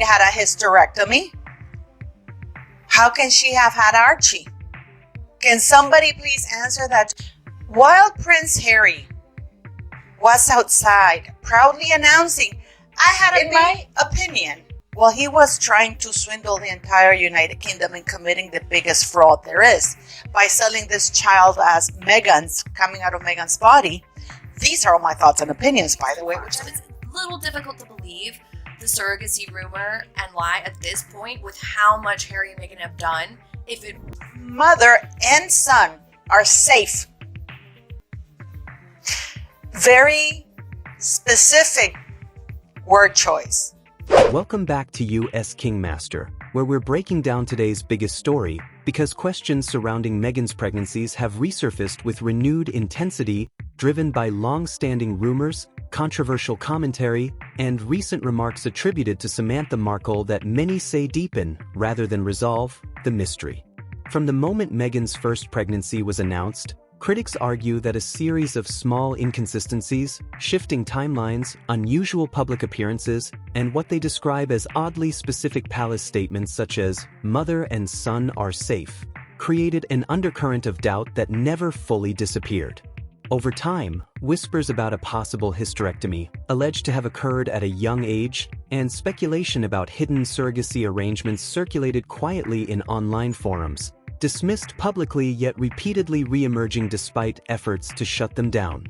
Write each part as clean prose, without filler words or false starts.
Kate had a hysterectomy? How can she have had Archie? Can somebody please answer that? While Prince Harry was outside proudly announcing, I had in my opinion, well, he was trying to swindle the entire United Kingdom and committing the biggest fraud there is by selling this child as Meghan's, coming out of Meghan's body. These are all my thoughts and opinions, by the way. It's a little difficult to believe the surrogacy rumor and lie at this point with how much Harry and Meghan have done. If it mother and son are safe. Very specific word choice. Welcome back to US Kingmaster, where we're breaking down today's biggest story because questions surrounding Meghan's pregnancies have resurfaced with renewed intensity, driven by long-standing rumors, controversial commentary, and recent remarks attributed to Samantha Markle that many say deepen, rather than resolve, the mystery. From the moment Meghan's first pregnancy was announced, critics argue that a series of small inconsistencies, shifting timelines, unusual public appearances, and what they describe as oddly specific palace statements such as "mother and son are safe," created an undercurrent of doubt that never fully disappeared. Over time, whispers about a possible hysterectomy, alleged to have occurred at a young age, and speculation about hidden surrogacy arrangements circulated quietly in online forums, dismissed publicly yet repeatedly re-emerging despite efforts to shut them down.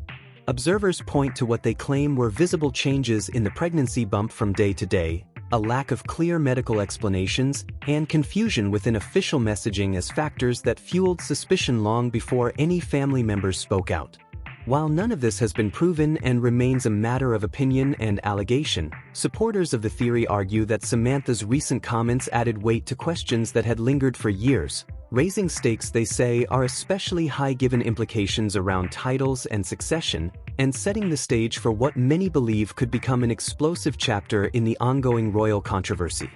Observers point to what they claim were visible changes in the pregnancy bump from day to day, a lack of clear medical explanations, and confusion within official messaging as factors that fueled suspicion long before any family members spoke out. While none of this has been proven and remains a matter of opinion and allegation, supporters of the theory argue that Samantha's recent comments added weight to questions that had lingered for years, raising stakes they say are especially high given implications around titles and succession, and setting the stage for what many believe could become an explosive chapter in the ongoing royal controversy.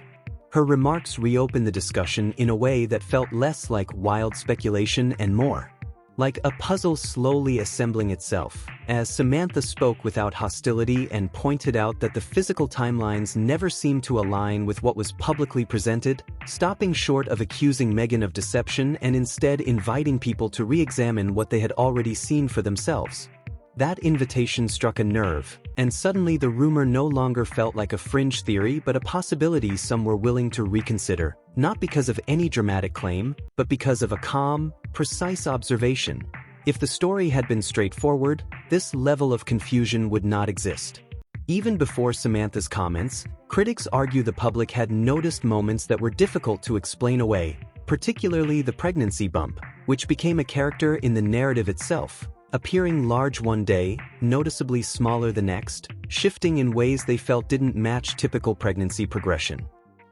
Her remarks reopened the discussion in a way that felt less like wild speculation and more like a puzzle slowly assembling itself, as Samantha spoke without hostility and pointed out that the physical timelines never seemed to align with what was publicly presented, stopping short of accusing Meghan of deception and instead inviting people to re-examine what they had already seen for themselves. That invitation struck a nerve, and suddenly the rumor no longer felt like a fringe theory but a possibility some were willing to reconsider, not because of any dramatic claim, but because of a calm, precise observation. If the story had been straightforward, this level of confusion would not exist. Even before Samantha's comments, critics argue the public had noticed moments that were difficult to explain away, particularly the pregnancy bump, which became a character in the narrative itself, appearing large one day, noticeably smaller the next, shifting in ways they felt didn't match typical pregnancy progression.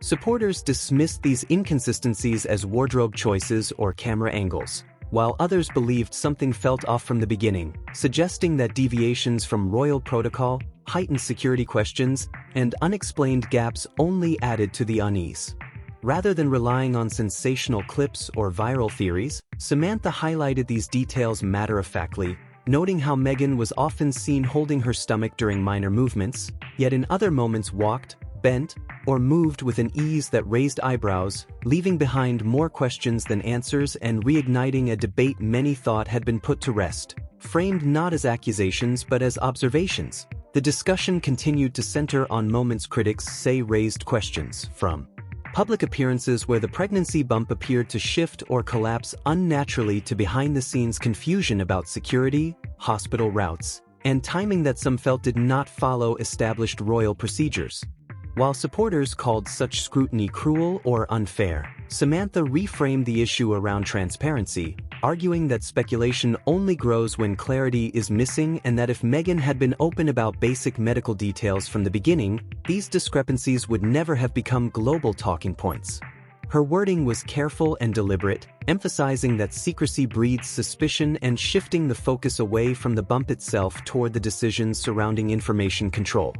Supporters dismissed these inconsistencies as wardrobe choices or camera angles, while others believed something felt off from the beginning, suggesting that deviations from royal protocol, heightened security questions, and unexplained gaps only added to the unease. Rather than relying on sensational clips or viral theories, Samantha highlighted these details matter-of-factly, noting how Meghan was often seen holding her stomach during minor movements, yet in other moments walked, bent, or moved with an ease that raised eyebrows, leaving behind more questions than answers and reigniting a debate many thought had been put to rest, framed not as accusations but as observations. The discussion continued to center on moments critics say raised questions, from public appearances where the pregnancy bump appeared to shift or collapse unnaturally to behind-the-scenes confusion about security, hospital routes, and timing that some felt did not follow established royal procedures. While supporters called such scrutiny cruel or unfair, Samantha reframed the issue around transparency, arguing that speculation only grows when clarity is missing and that if Meghan had been open about basic medical details from the beginning, these discrepancies would never have become global talking points. Her wording was careful and deliberate, emphasizing that secrecy breeds suspicion and shifting the focus away from the bump itself toward the decisions surrounding information control.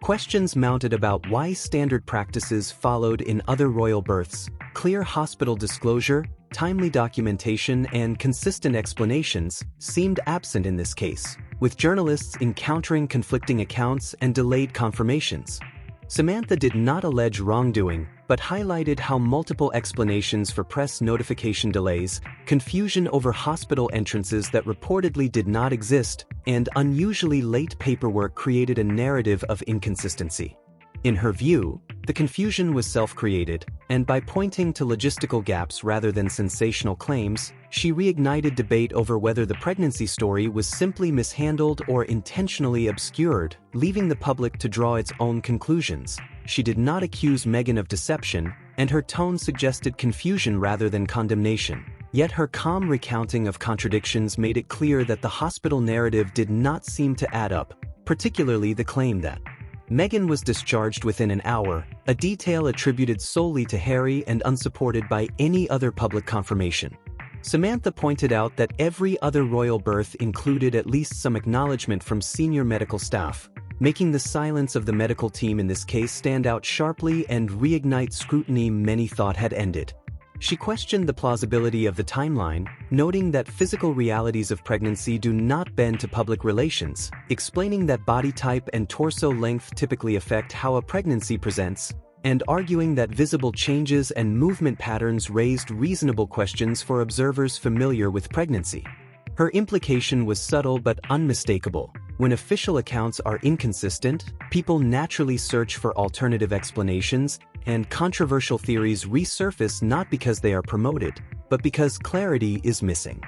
Questions mounted about why standard practices followed in other royal births, clear hospital disclosure, timely documentation, and consistent explanations seemed absent in this case, with journalists encountering conflicting accounts and delayed confirmations. Samantha did not allege wrongdoing, but highlighted how multiple explanations for press notification delays, confusion over hospital entrances that reportedly did not exist, and unusually late paperwork created a narrative of inconsistency. In her view, the confusion was self-created, and by pointing to logistical gaps rather than sensational claims, she reignited debate over whether the pregnancy story was simply mishandled or intentionally obscured, leaving the public to draw its own conclusions. She did not accuse Meghan of deception, and her tone suggested confusion rather than condemnation. Yet her calm recounting of contradictions made it clear that the hospital narrative did not seem to add up, particularly the claim that Meghan was discharged within an hour, a detail attributed solely to Harry and unsupported by any other public confirmation. Samantha pointed out that every other royal birth included at least some acknowledgement from senior medical staff, making the silence of the medical team in this case stand out sharply and reignite scrutiny many thought had ended. She questioned the plausibility of the timeline, noting that physical realities of pregnancy do not bend to public relations, explaining that body type and torso length typically affect how a pregnancy presents, and arguing that visible changes and movement patterns raised reasonable questions for observers familiar with pregnancy. Her implication was subtle but unmistakable. When official accounts are inconsistent, people naturally search for alternative explanations, and controversial theories resurface not because they are promoted, but because clarity is missing.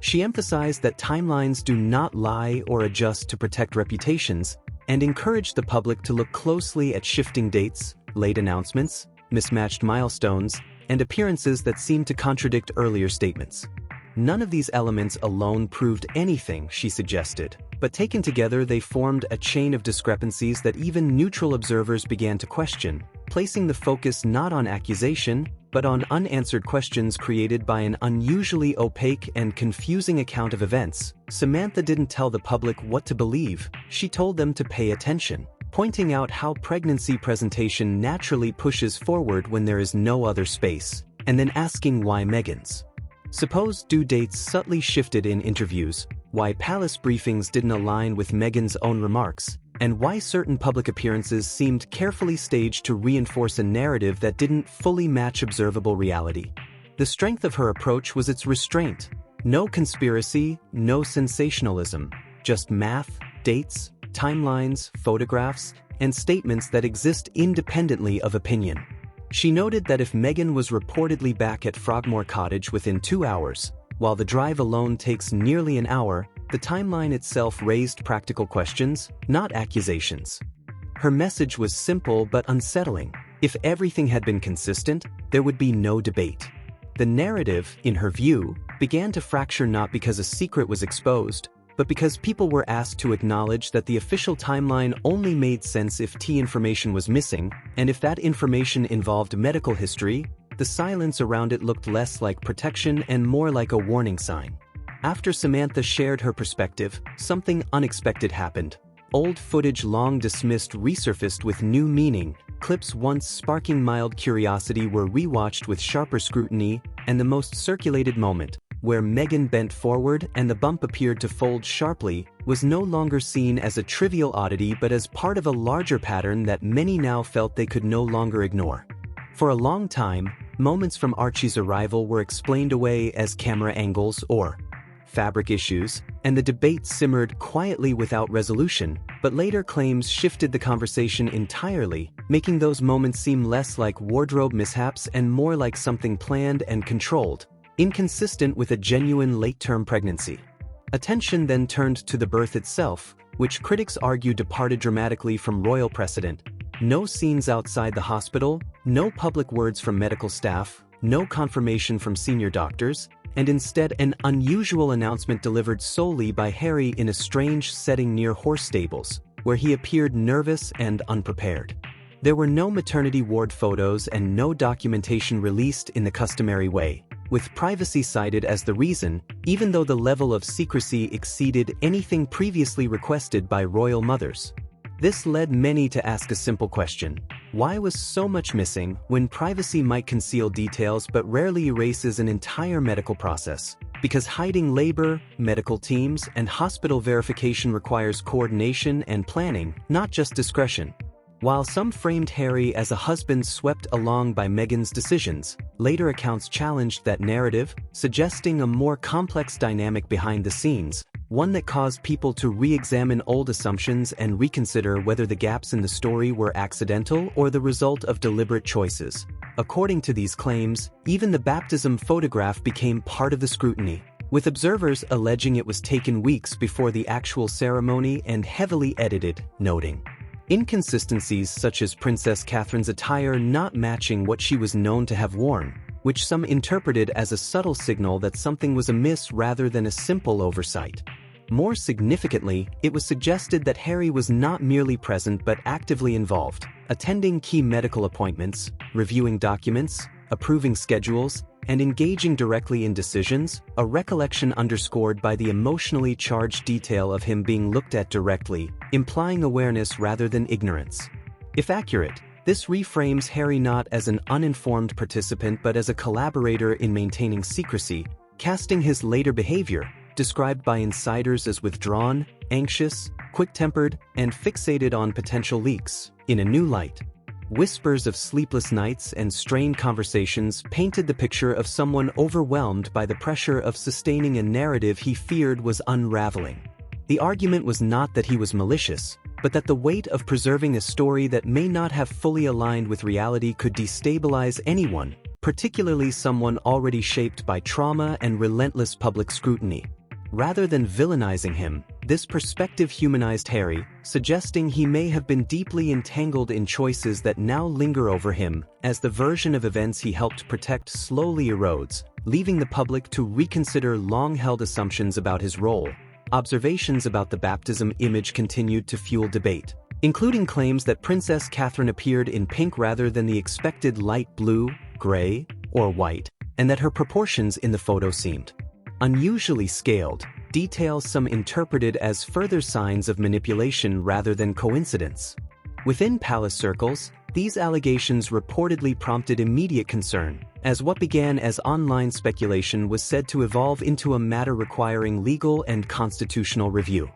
She emphasized that timelines do not lie or adjust to protect reputations, and encouraged the public to look closely at shifting dates, late announcements, mismatched milestones, and appearances that seem to contradict earlier statements. None of these elements alone proved anything, she suggested, but taken together they formed a chain of discrepancies that even neutral observers began to question, placing the focus not on accusation, but on unanswered questions created by an unusually opaque and confusing account of events. Samantha didn't tell the public what to believe, she told them to pay attention, pointing out how pregnancy presentation naturally pushes forward when there is no other space, and then asking why Meghan's supposed due dates subtly shifted in interviews, why palace briefings didn't align with Meghan's own remarks, and why certain public appearances seemed carefully staged to reinforce a narrative that didn't fully match observable reality. The strength of her approach was its restraint. No conspiracy, no sensationalism, just math, dates, timelines, photographs, and statements that exist independently of opinion. She noted that if Meghan was reportedly back at Frogmore Cottage within 2 hours, while the drive alone takes nearly an hour, the timeline itself raised practical questions, not accusations. Her message was simple but unsettling. If everything had been consistent, there would be no debate. The narrative, in her view, began to fracture not because a secret was exposed, but because people were asked to acknowledge that the official timeline only made sense if information was missing, and if that information involved medical history, the silence around it looked less like protection and more like a warning sign. After Samantha shared her perspective, something unexpected happened. Old footage long dismissed resurfaced with new meaning. Clips once sparking mild curiosity were rewatched with sharper scrutiny, and the most circulated moment, where Meghan bent forward and the bump appeared to fold sharply, was no longer seen as a trivial oddity but as part of a larger pattern that many now felt they could no longer ignore. For a long time, moments from Archie's arrival were explained away as camera angles or fabric issues, and the debate simmered quietly without resolution, but later claims shifted the conversation entirely, making those moments seem less like wardrobe mishaps and more like something planned and controlled, inconsistent with a genuine late-term pregnancy. Attention then turned to the birth itself, which critics argue departed dramatically from royal precedent. No scenes outside the hospital, no public words from medical staff, no confirmation from senior doctors, and instead an unusual announcement delivered solely by Harry in a strange setting near horse stables, where he appeared nervous and unprepared. There were no maternity ward photos and no documentation released in the customary way, with privacy cited as the reason, even though the level of secrecy exceeded anything previously requested by royal mothers. This led many to ask a simple question: why was so much missing when privacy might conceal details but rarely erases an entire medical process? Because hiding labor, medical teams, and hospital verification requires coordination and planning, not just discretion. While some framed Harry as a husband swept along by Meghan's decisions, later accounts challenged that narrative, suggesting a more complex dynamic behind the scenes, one that caused people to re-examine old assumptions and reconsider whether the gaps in the story were accidental or the result of deliberate choices. According to these claims, even the baptism photograph became part of the scrutiny, with observers alleging it was taken weeks before the actual ceremony and heavily edited, noting inconsistencies such as Princess Catherine's attire not matching what she was known to have worn, which some interpreted as a subtle signal that something was amiss rather than a simple oversight. More significantly, it was suggested that Harry was not merely present but actively involved, attending key medical appointments, reviewing documents, approving schedules, and engaging directly in decisions, a recollection underscored by the emotionally charged detail of him being looked at directly, implying awareness rather than ignorance. If accurate, this reframes Harry not as an uninformed participant but as a collaborator in maintaining secrecy, casting his later behavior, described by insiders as withdrawn, anxious, quick-tempered, and fixated on potential leaks, in a new light. Whispers of sleepless nights and strained conversations painted the picture of someone overwhelmed by the pressure of sustaining a narrative he feared was unraveling. The argument was not that he was malicious, but that the weight of preserving a story that may not have fully aligned with reality could destabilize anyone, particularly someone already shaped by trauma and relentless public scrutiny. Rather than villainizing him, this perspective humanized Harry, suggesting he may have been deeply entangled in choices that now linger over him as the version of events he helped protect slowly erodes, leaving the public to reconsider long-held assumptions about his role. Observations about the baptism image continued to fuel debate, including claims that Princess Catherine appeared in pink rather than the expected light blue, gray, or white, and that her proportions in the photo seemed unusually scaled, details some interpreted as further signs of manipulation rather than coincidence. Within palace circles, these allegations reportedly prompted immediate concern, as what began as online speculation was said to evolve into a matter requiring legal and constitutional review.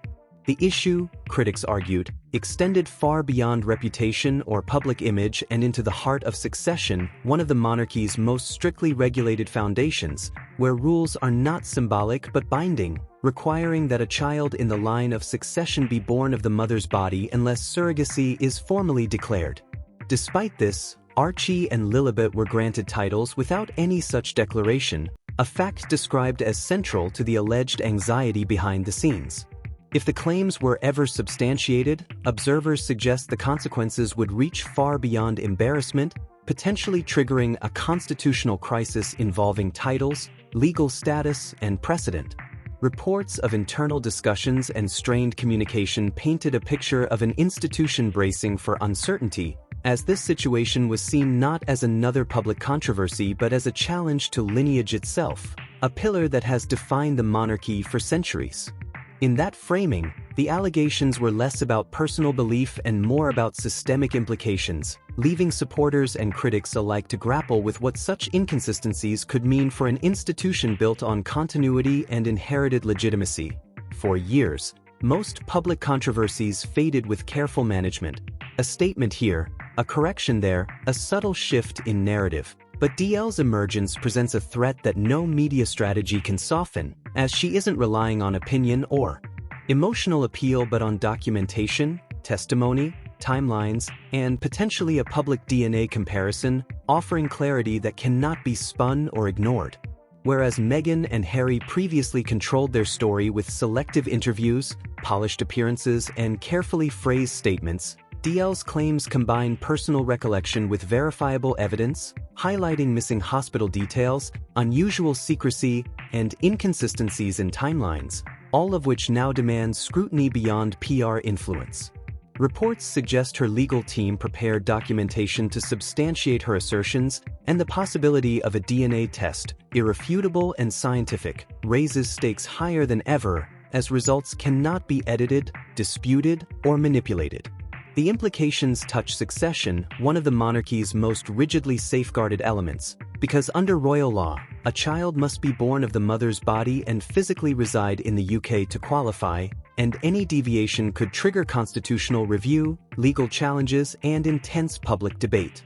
The issue, critics argued, extended far beyond reputation or public image and into the heart of succession, one of the monarchy's most strictly regulated foundations, where rules are not symbolic but binding, requiring that a child in the line of succession be born of the mother's body unless surrogacy is formally declared. Despite this, Archie and Lilibet were granted titles without any such declaration, a fact described as central to the alleged anxiety behind the scenes. If the claims were ever substantiated, observers suggest the consequences would reach far beyond embarrassment, potentially triggering a constitutional crisis involving titles, legal status, and precedent. Reports of internal discussions and strained communication painted a picture of an institution bracing for uncertainty, as this situation was seen not as another public controversy but as a challenge to lineage itself, a pillar that has defined the monarchy for centuries. In that framing, the allegations were less about personal belief and more about systemic implications, leaving supporters and critics alike to grapple with what such inconsistencies could mean for an institution built on continuity and inherited legitimacy. For years, most public controversies faded with careful management. A statement here, a correction there, a subtle shift in narrative. But DL's emergence presents a threat that no media strategy can soften, as she isn't relying on opinion or emotional appeal but on documentation, testimony, timelines, and potentially a public DNA comparison, offering clarity that cannot be spun or ignored. Whereas Meghan and Harry previously controlled their story with selective interviews, polished appearances, and carefully phrased statements, DL's claims combine personal recollection with verifiable evidence, highlighting missing hospital details, unusual secrecy, and inconsistencies in timelines, all of which now demand scrutiny beyond PR influence. Reports suggest her legal team prepared documentation to substantiate her assertions, and the possibility of a DNA test, irrefutable and scientific, raises stakes higher than ever, as results cannot be edited, disputed, or manipulated. The implications touch succession, one of the monarchy's most rigidly safeguarded elements, because under royal law, a child must be born of the mother's body and physically reside in the UK to qualify, and any deviation could trigger constitutional review, legal challenges, and intense public debate.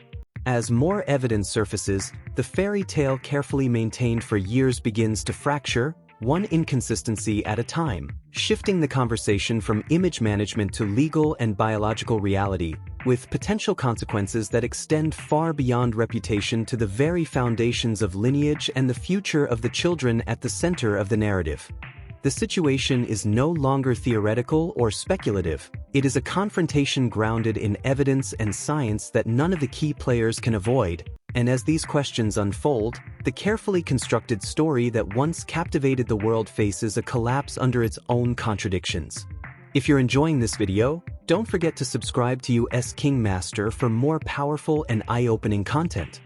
As more evidence surfaces, the fairy tale carefully maintained for years begins to fracture, one inconsistency at a time, shifting the conversation from image management to legal and biological reality, with potential consequences that extend far beyond reputation to the very foundations of lineage and the future of the children at the center of the narrative. The situation is no longer theoretical or speculative. It is a confrontation grounded in evidence and science that none of the key players can avoid. And as these questions unfold, the carefully constructed story that once captivated the world faces a collapse under its own contradictions. If you're enjoying this video, don't forget to subscribe to US King Master for more powerful and eye-opening content.